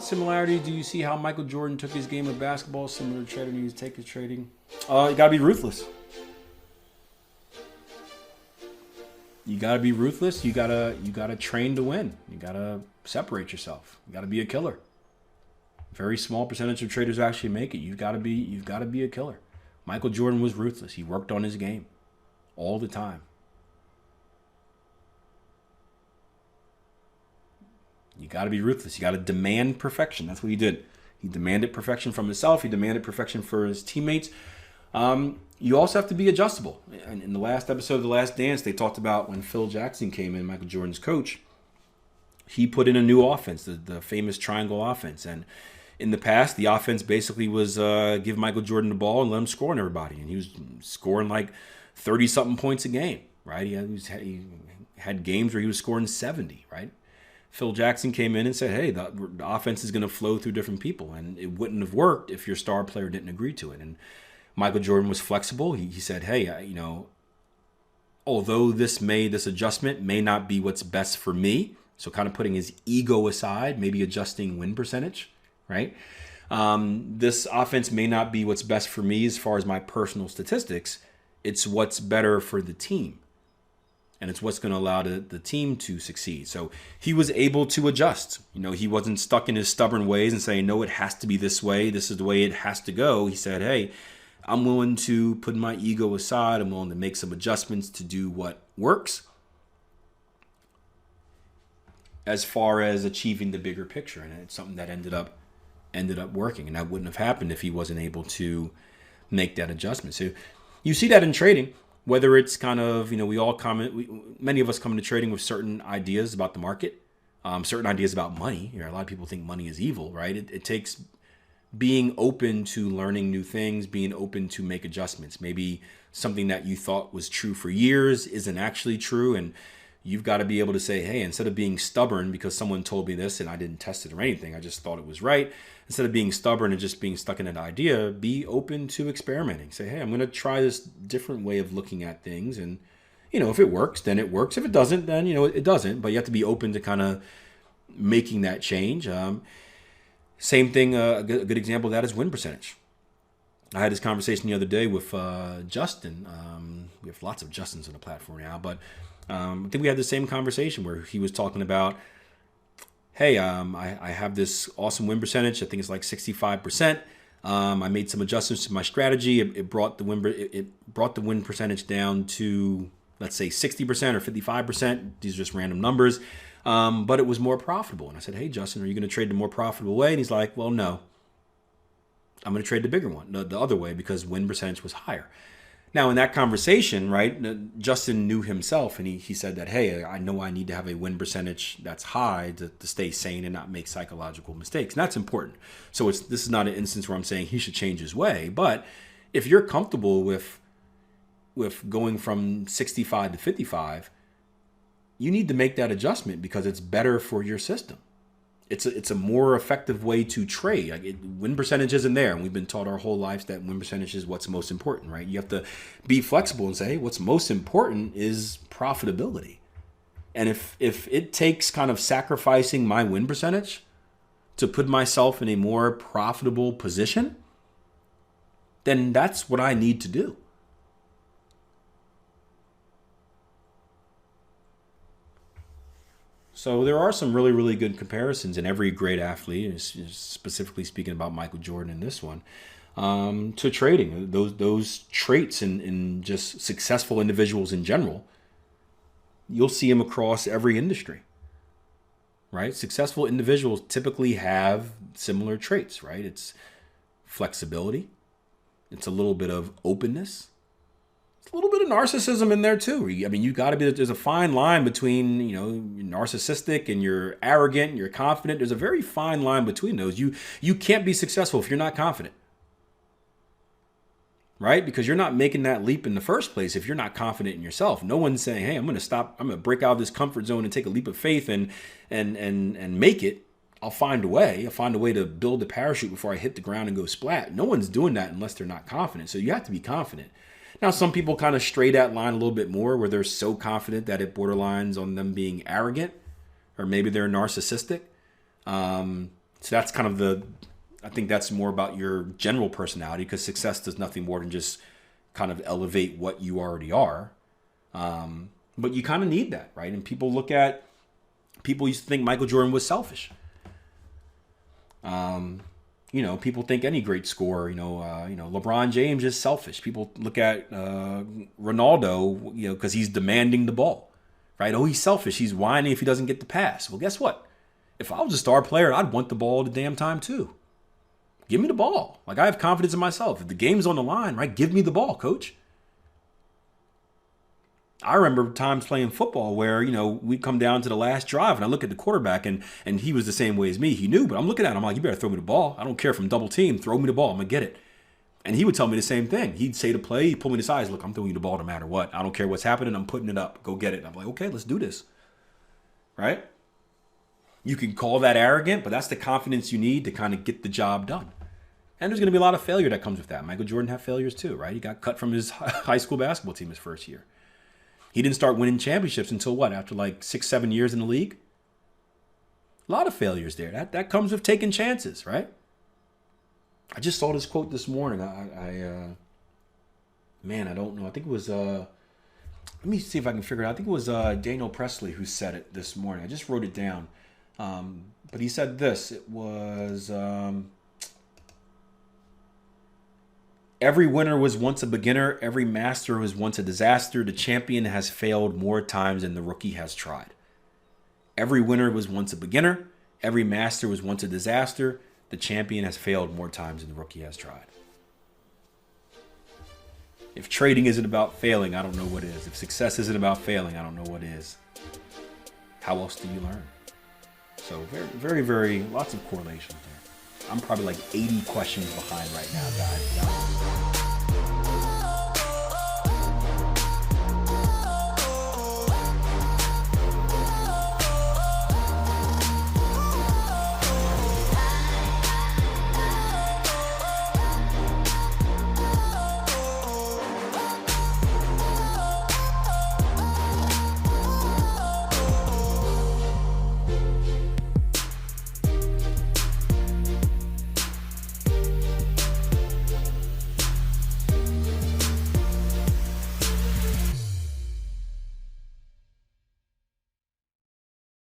what similarity do you see how Michael Jordan took his game of basketball similar to trading? He take his trading. You gotta be ruthless. You gotta be ruthless. You gotta train to win. You gotta separate yourself. You gotta be a killer. Very small percentage of traders actually make it. You've gotta be a killer. Michael Jordan was ruthless. He worked on his game all the time. You got to be ruthless. You got to demand perfection. That's what he did. He demanded perfection from himself. He demanded perfection for his teammates. You also have to be adjustable. And in the last episode of The Last Dance, they talked about when Phil Jackson came in, Michael Jordan's coach, he put in a new offense, the famous triangle offense. And in the past, the offense basically was give Michael Jordan the ball and let him score on everybody. And he was scoring like 30-something points a game, right? He had games where he was scoring 70, right? Phil Jackson came in and said, hey, the offense is going to flow through different people. And it wouldn't have worked if your star player didn't agree to it. And Michael Jordan was flexible. He said, hey, although this adjustment may not be what's best for me, so kind of putting his ego aside, maybe adjusting win percentage, right? This offense may not be what's best for me as far as my personal statistics. It's what's better for the team. And it's what's going to allow the team to succeed. So he was able to adjust. He wasn't stuck in his stubborn ways and saying, no, it has to be this way. This is the way it has to go. He said, hey, I'm willing to put my ego aside. I'm willing to make some adjustments to do what works as far as achieving the bigger picture. And it's something that ended up working. And that wouldn't have happened if he wasn't able to make that adjustment. So you see that in trading. Whether it's kind of, many of us come into trading with certain ideas about the market, certain ideas about money. A lot of people think money is evil, right? It takes being open to learning new things, being open to make adjustments. Maybe something that you thought was true for years isn't actually true. And you've got to be able to say, hey, instead of being stubborn because someone told me this and I didn't test it or anything, I just thought it was right. Instead of being stubborn and just being stuck in an idea, be open to experimenting. Say, hey, I'm going to try this different way of looking at things. And, if it works, then it works. If it doesn't, then, it doesn't. But you have to be open to kind of making that change. Same thing, a good example of that is win percentage. I had this conversation the other day with Justin. We have lots of Justins on the platform now, but I think we had the same conversation where he was talking about, hey, I have this awesome win percentage. I think it's like 65%. I made some adjustments to my strategy. It brought the win percentage down to, let's say, 60% or 55%. These are just random numbers. But it was more profitable. And I said, hey, Justin, are you going to trade the more profitable way? And he's like, well, no. I'm going to trade the bigger one, the other way, because win percentage was higher. Now, in that conversation, right, Justin knew himself, and he said that, hey, I know I need to have a win percentage that's high to stay sane and not make psychological mistakes. And that's important. So this is not an instance where I'm saying he should change his way. But if you're comfortable with going from 65 to 55, you need to make that adjustment because it's better for your system. It's a more effective way to trade. Win percentage isn't there, and we've been taught our whole lives that win percentage is what's most important, right? You have to be flexible and say, hey, what's most important is profitability. And if it takes kind of sacrificing my win percentage to put myself in a more profitable position, then that's what I need to do. So there are some really, really good comparisons in every great athlete, specifically speaking about Michael Jordan in this one, to trading. Those traits in just successful individuals in general, you'll see them across every industry, right? Successful individuals typically have similar traits, right? It's flexibility. It's a little bit of openness. A little bit of narcissism in there too. I mean, you got to be, there's a fine line between, you're narcissistic and you're arrogant and you're confident. There's a very fine line between those. You can't be successful if you're not confident, right? Because you're not making that leap in the first place if you're not confident in yourself. No one's saying, hey, I'm going to break out of this comfort zone and take a leap of faith and make it. I'll find a way. I'll find a way to build the parachute before I hit the ground and go splat. No one's doing that unless they're not confident. So you have to be confident. Now, some people kind of stray that line a little bit more where they're so confident that it borderlines on them being arrogant, or maybe they're narcissistic. So that's kind of I think that's more about your general personality, because success does nothing more than just kind of elevate what you already are. But you kind of need that, right? And people used to think Michael Jordan was selfish. People think any great scorer, LeBron James is selfish. People look at Ronaldo, because he's demanding the ball, right? Oh, he's selfish. He's whining if he doesn't get the pass. Well, guess what? If I was a star player, I'd want the ball all the damn time too. Give me the ball. Like, I have confidence in myself. If the game's on the line, right, give me the ball, coach. I remember times playing football where, we'd come down to the last drive and I look at the quarterback and he was the same way as me. He knew, but I'm looking at him, I'm like, you better throw me the ball. I don't care if I'm double teamed. Throw me the ball. I'm going to get it. And he would tell me the same thing. He'd say to play, he'd pull me to the sides. Look, I'm throwing you the ball no matter what. I don't care what's happening. I'm putting it up. Go get it. And I'm like, okay, let's do this. Right? You can call that arrogant, but that's the confidence you need to kind of get the job done. And there's going to be a lot of failure that comes with that. Michael Jordan had failures too, right? He got cut from his high school basketball team his first year. He didn't start winning championships until what? After like 6-7 years in the league? A lot of failures there. That comes with taking chances, right? I just saw this quote this morning. I don't know. I think it was, let me see if I can figure it out. I think it was Daniel Presley who said it this morning. I just wrote it down. But he said this. It was, every winner was once a beginner. Every master was once a disaster. The champion has failed more times than the rookie has tried. Every winner was once a beginner. Every master was once a disaster. The champion has failed more times than the rookie has tried. If trading isn't about failing, I don't know what is. If success isn't about failing, I don't know what is. How else do you learn? So very, very, very, lots of correlations there. I'm probably like 80 questions behind right now, guys.